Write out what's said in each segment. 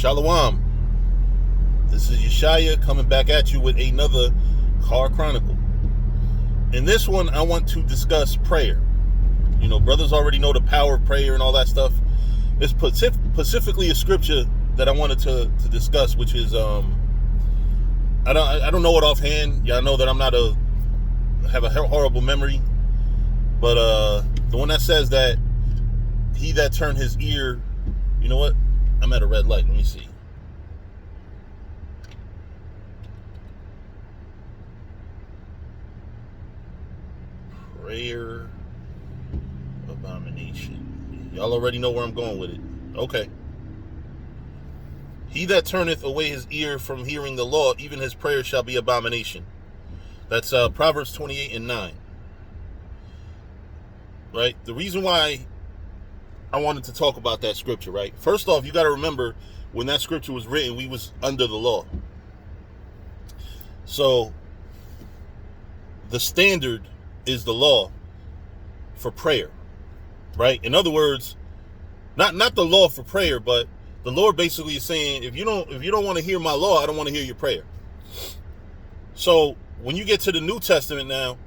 Shalom. This is Yeshaya coming back at you with another Car Chronicle. In this one, I want to discuss prayer. You know, brothers already know the power of prayer and all that stuff. It's specifically a scripture that I wanted to discuss, which is I don't know it offhand. Y'all know that have a horrible memory, but the one that says that he that turned his ear, you know what? I'm at a red light. Let me see. Prayer abomination. Y'all already know where I'm going with it. Okay. He that turneth away his ear from hearing the law, even his prayer shall be abomination. That's Proverbs 28:9. Right? The reason why I wanted to talk about that scripture, right? First off, you got to remember when that scripture was written, we was under the law. So the standard is the law for prayer, right? In other words, not the law for prayer, but the Lord basically is saying, if you don't want to hear my law, I don't want to hear your prayer. So when you get to the New Testament now,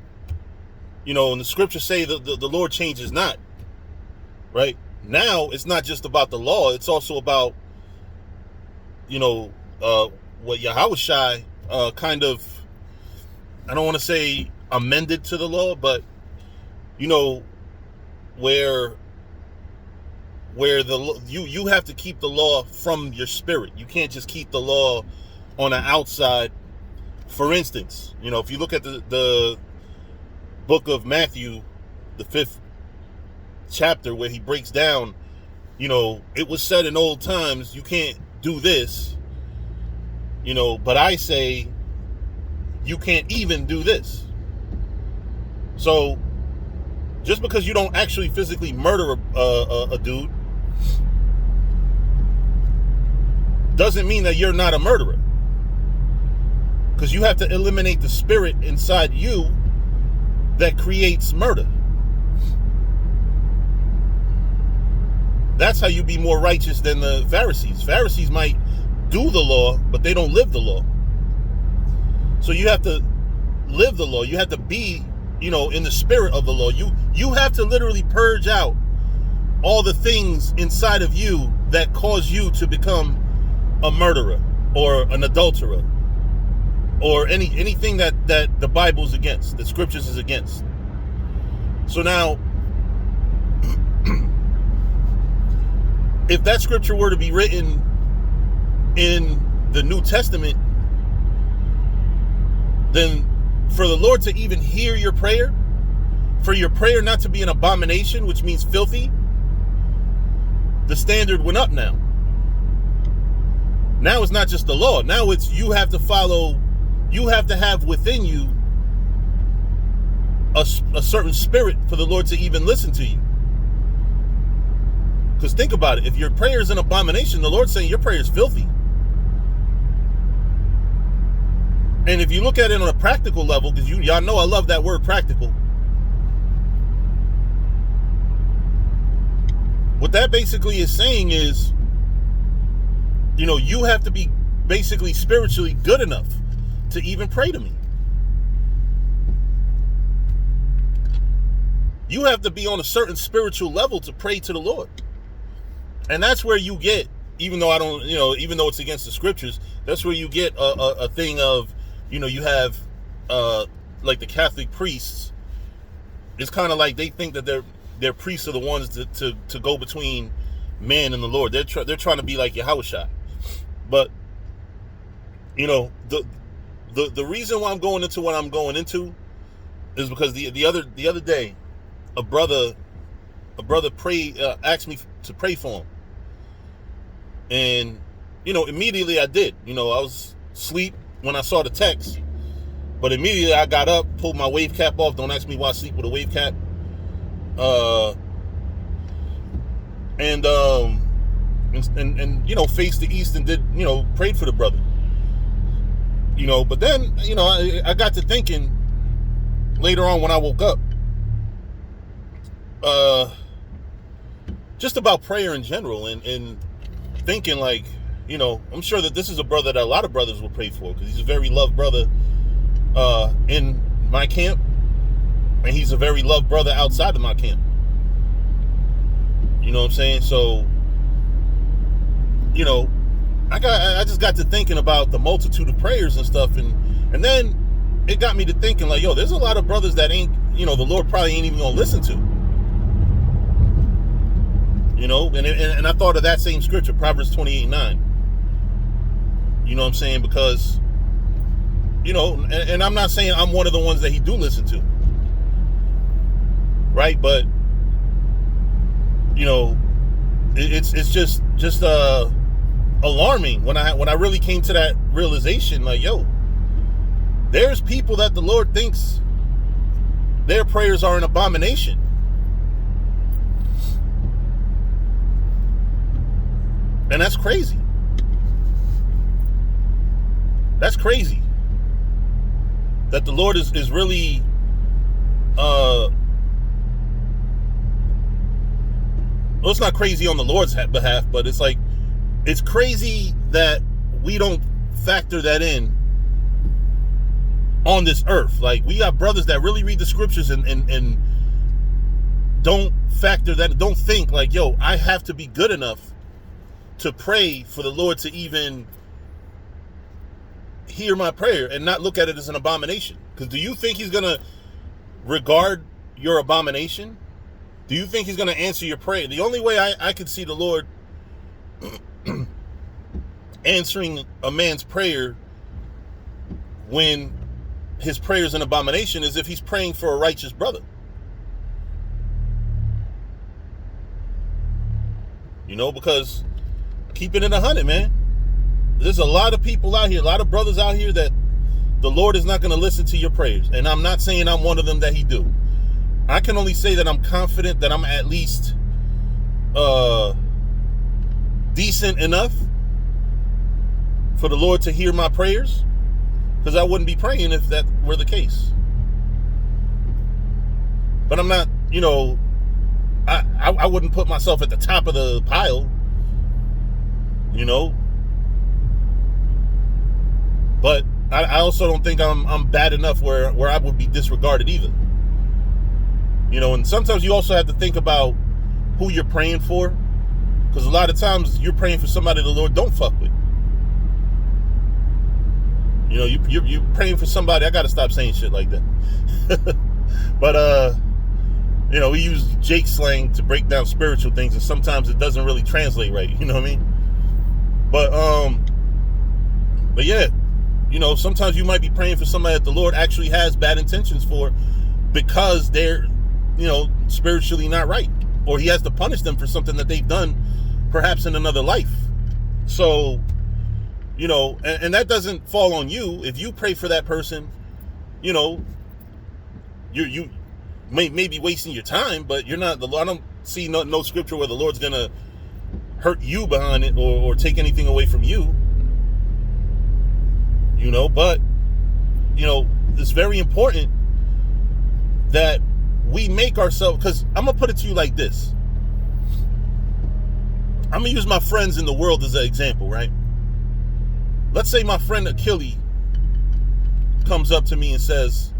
you know, and the scriptures say the Lord changes not, right? Now it's not just about the law; it's also about, you know, what Yahushua kind of, I don't want to say amended to the law, but you know, where you have to keep the law from your spirit. You can't just keep the law on the outside. For instance, you know, if you look at the book of Matthew, the 5th chapter, where he breaks down, you know, it was said in old times, you can't do this, you know, but I say you can't even do this. So just because you don't actually physically murder a dude doesn't mean that you're not a murderer, because you have to eliminate the spirit inside you that creates murder. That's how you be more righteous than the Pharisees. Pharisees might do the law, but they don't live the law. So you have to live the law. You have to be, you know, in the spirit of the law. You have to literally purge out all the things inside of you that cause you to become a murderer or an adulterer or anything that the Bible's against, that scriptures is against. So now, if that scripture were to be written in the New Testament, then for the Lord to even hear your prayer, for your prayer not to be an abomination, which means filthy, the standard went up now. Now it's not just the law. Now it's you have to follow, you have to have within you a certain spirit for the Lord to even listen to you. Because think about it. If your prayer is an abomination, the Lord's saying your prayer is filthy. And if you look at it on a practical level, because y'all know I love that word practical. What that basically is saying is, you know, you have to be basically spiritually good enough to even pray to me. You have to be on a certain spiritual level to pray to the Lord. And that's where you get, even though even though it's against the scriptures, that's where you get a thing of, you know, you have like the Catholic priests. It's kind of like they think that their priests are the ones to go between man and the Lord. They're trying to be like Yahushua. But you know, the reason why I'm going into what I'm going into is because the other day a brother asked me to pray for him. And, you know, immediately I did. You know, I was asleep when I saw the text. But immediately I got up, pulled my wave cap off. Don't ask me why I sleep with a wave cap. And you know, faced the east and did, you know, prayed for the brother. You know, but then, you know, I got to thinking later on when I woke up, just about prayer in general, and thinking like, I'm sure that this is a brother that a lot of brothers will pray for, because he's a very loved brother in my camp, and he's a very loved brother outside of my camp. You know what I'm saying? So, I just got to thinking about the multitude of prayers and stuff, and then it got me to thinking, like, yo, there's a lot of brothers that ain't, the Lord probably ain't even gonna listen to. And I thought of that same scripture, Proverbs 28:9. You know what I'm saying? Because, and I'm not saying I'm one of the ones that he do listen to, right? But, it's just alarming when I really came to that realization, like, yo, there's people that the Lord thinks their prayers are an abomination. And that's crazy. That's crazy. That the Lord is really well, it's not crazy on the Lord's behalf, but it's like, it's crazy that we don't factor that in on this earth. Like, we got brothers that really read the scriptures and don't factor that, don't think like, yo, I have to be good enough to pray for the Lord to even hear my prayer, and not look at it as an abomination. Because do you think he's going to regard your abomination? Do you think he's going to answer your prayer? The only way I could see the Lord answering a man's prayer when his prayer is an abomination is if he's praying for a righteous brother. Because keeping it 100, man, there's a lot of people out here, a lot of brothers out here that the Lord is not going to listen to your prayers. And I'm not saying I'm one of them that he do. I can only say that I'm confident that I'm at least decent enough for the Lord to hear my prayers, because I wouldn't be praying if that were the case. But I'm not, I wouldn't put myself at the top of the pile, But I also don't think I'm bad enough where I would be disregarded either. And sometimes you also have to think about who you're praying for, because a lot of times you're praying for somebody the Lord don't fuck with. You're praying for somebody. I got to stop saying shit like that. But we use Jake slang to break down spiritual things, and sometimes it doesn't really translate right. You know what I mean? But yeah, sometimes you might be praying for somebody that the Lord actually has bad intentions for, because they're, spiritually not right, or he has to punish them for something that they've done perhaps in another life. So, and that doesn't fall on you. If you pray for that person, you may be wasting your time, but you're not, I don't see no scripture where the Lord's gonna hurt you behind it, or take anything away from you. But it's very important that we make ourselves, because I'm gonna put it to you like this. I'm gonna use my friends in the world as an example, right? Let's say my friend Achilles comes up to me and says,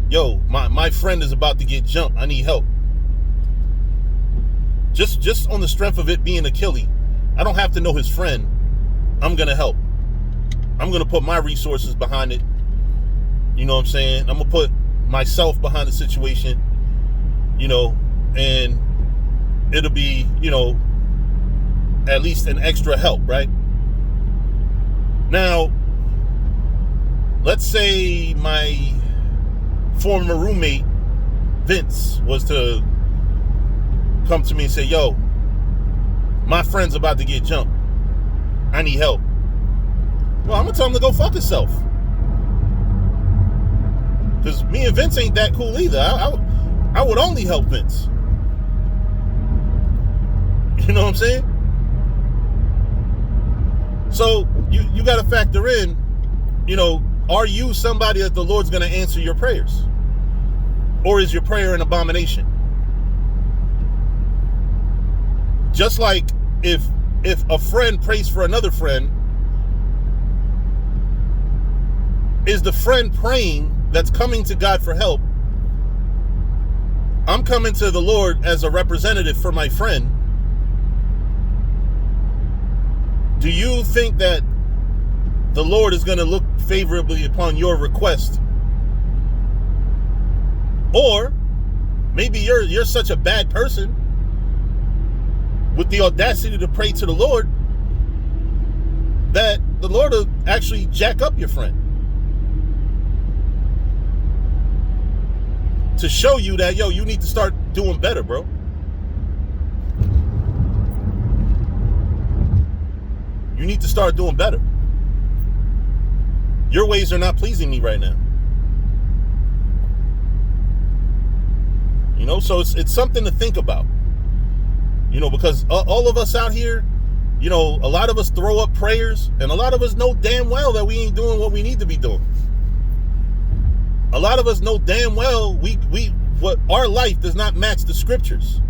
yo, my friend is about to get jumped, I need help. Just on the strength of it being Achilles, I don't have to know his friend, I'm gonna help. I'm gonna put my resources behind it. You know what I'm saying? I'm gonna put myself behind the situation, and it'll be, at least an extra help, right? Now, let's say my former roommate, Vince, was to come to me and say, yo, my friend's about to get jumped, I need help. Well, I'm gonna tell him to go fuck himself. Because me and Vince ain't that cool either. I would only help Vince. You know what I'm saying? So you got to factor in, are you somebody that the Lord's going to answer your prayers? Or is your prayer an abomination? Just like if if a friend prays for another friend, is the friend praying that's coming to God for help? I'm coming to the Lord as a representative for my friend. Do you think that the Lord is going to look favorably upon your request? Or maybe you're such a bad person with the audacity to pray to the Lord that the Lord will actually jack up your friend to show you that, yo, you need to start doing better, bro. You need to start doing better. Your ways are not pleasing me right now. You know, so it's something to think about. You know, because all of us out here, you know, a lot of us throw up prayers, and a lot of us know damn well that we ain't doing what we need to be doing. A lot of us know damn well what our life does not match the scriptures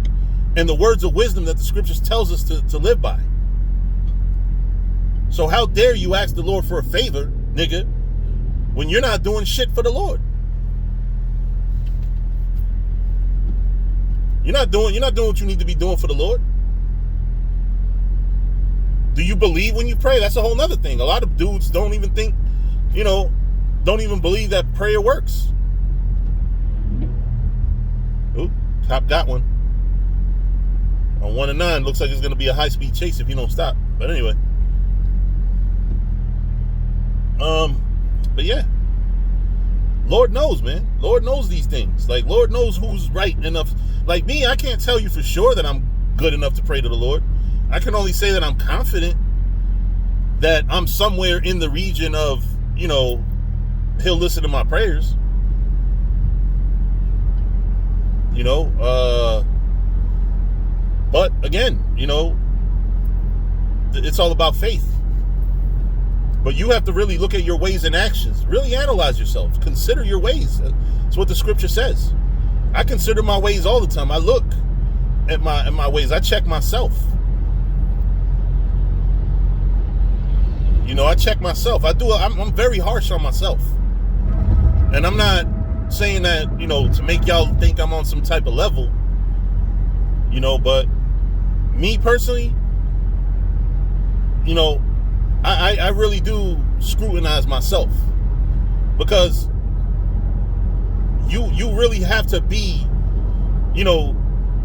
and the words of wisdom that the scriptures tells us to live by. So how dare you ask the Lord for a favor, nigga, when you're not doing shit for the Lord? You're not doing what you need to be doing for the Lord. Do you believe when you pray? That's a whole nother thing. A lot of dudes don't even think, you know, don't even believe that prayer works. Oop, cop got one. On 1 and 9, looks like it's going to be a high-speed chase if you don't stop. But anyway. But yeah. Lord knows, man. Lord knows these things. Like, Lord knows who's right enough. Like me, I can't tell you for sure that I'm good enough to pray to the Lord. I can only say that I'm confident that I'm somewhere in the region of, you know, He'll listen to my prayers. You know, but again, you know, it's all about faith. But you have to really look at your ways and actions. Really analyze yourself. Consider your ways. That's what the scripture says. I consider my ways all the time. I look at my ways. I check myself. You know, I check myself. I'm very harsh on myself. And I'm not saying that, you know, to make y'all think I'm on some type of level. You know, but me personally, you know, I really do scrutinize myself, because you really have to be, you know,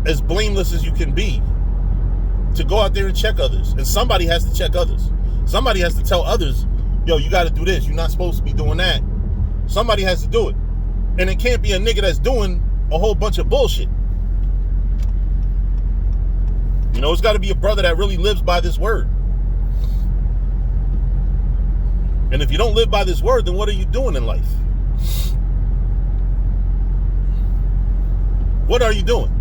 as blameless as you can be to go out there and check others. And somebody has to check others. Somebody has to tell others, yo, you got to do this. You're not supposed to be doing that. Somebody has to do it. And it can't be a nigga that's doing a whole bunch of bullshit. You know, it's got to be a brother that really lives by this word. And if you don't live by this word, then what are you doing in life? What are you doing?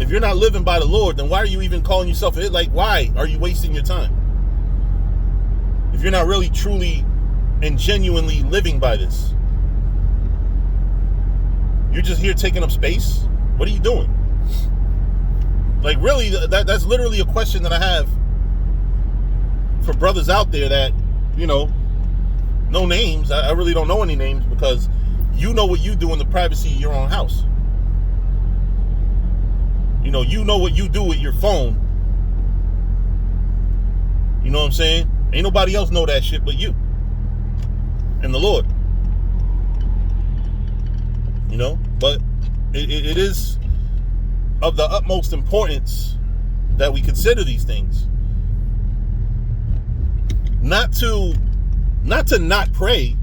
If you're not living by the Lord, then why are you even calling yourself it? Like, why are you wasting your time? If you're not really, truly, and genuinely living by this. You're just here taking up space? What are you doing? Like, really, that's literally a question that I have for brothers out there that, you know, no names. I really don't know any names, because you know what you do in the privacy of your own house. You know what you do with your phone. You know what I'm saying? Ain't nobody else know that shit but you and the Lord. You know, but it is of the utmost importance that we consider these things. Not to not pray.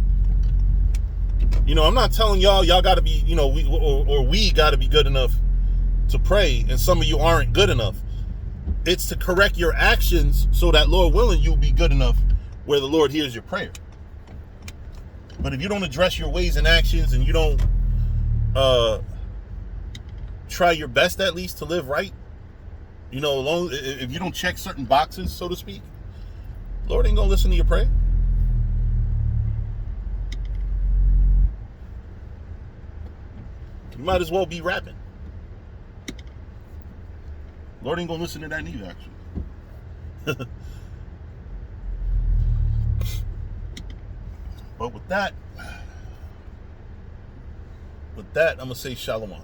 You know, I'm not telling y'all got to be, you know, we got to be good enough to pray, and some of you aren't good enough. It's to correct your actions so that, Lord willing, you'll be good enough where the Lord hears your prayer. But if you don't address your ways and actions, and you don't try your best at least to live right, you know, if you don't check certain boxes, so to speak, Lord ain't gonna listen to your prayer. You might as well be rapping. Lord ain't gonna listen to that neither, actually. But with that, I'm gonna say shalom.